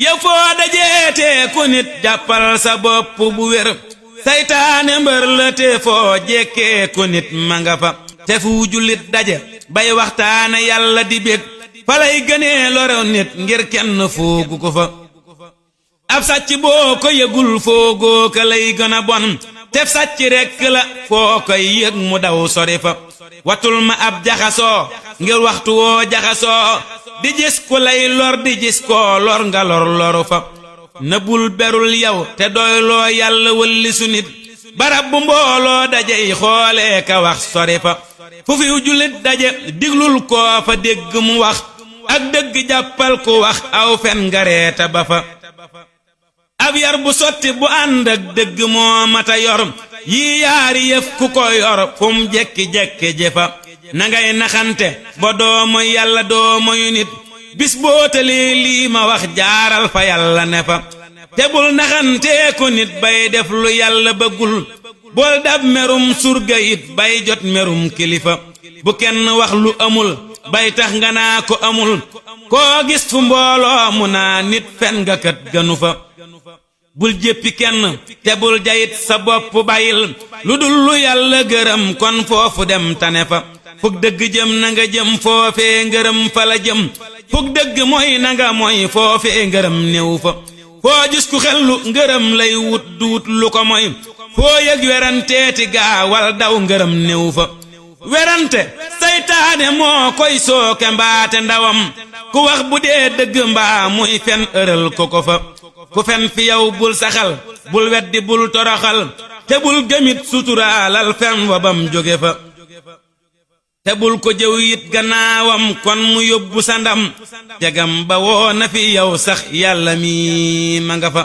yow foo dajeete ku nit jàppal sa bopp bu wér saytaane mbër la te foo jekkee ku nit ma nga fa te fu jullit daje bay waxtaane yàlla di bég falay gënee lorew nit ngir kenn foogu ko fa ab sàcc boo ko yëgul foogoo ka lay gën a bon tef sàcc rekk la foo koy yëg mu daw sori fa watul ma ab jaxasoo ngir waxtu woo jaxasoo di gis ku lay lor di gis koo lor nga lor loru fa nëbbul berul yow te doyloo yàlla wëllisu nit barab bu mbooloo dajey xoolee ka wax sori fa fu fiw jullit daje diglul koo fa dégg mu wax ak dëgg jàppal ku wax aw fen nga reeta ba fa ab yar bu sotti bu ànd ak dëgg moo mata yor yii yaari yëf ku ko yor fum jekki-jekki jëfa na ngay naxante ba doo moy yàlla doo moyu nit bis bootalee lii ma wax jaaral fa yàlla ne fa te bul naxantee ko nit bay def lu yàlla bëggul bool dab merum surga it bay jot merum kilifa bu kenn wax lu amul bay tax nga naa ko amul koo gis fu mbooloo mu naa nit fen nga kat gënu fa bul jéppi kenn te bul jayit sa bopp bayil lu dul lu yàlla gërëm kon foofu dem tane fa fug dëgg jëm na nga jëm foofee ngërëm fa la jëm fug dëgg mooy na nga mooy foofee ngërëm néew fa foo gis ku xellu ngërëm lay wut duut lu ko mooy foo yëg weranteeti gaawal daw ngërëm néew fa werante saytaane moo koy sooke mbaate ndawam ku wax bu dee dëgg mbaa muy fen ëral ko ko fa ku fen fi yow bul saxal bul weddi bul toroxal te bul gëmit suturaalal fen wa bam jóge fa te bul ko jëw it gannaawam kon mu yóbbu sa ndam jagam ba woo na fi yow sax yàlla mi ma nga fa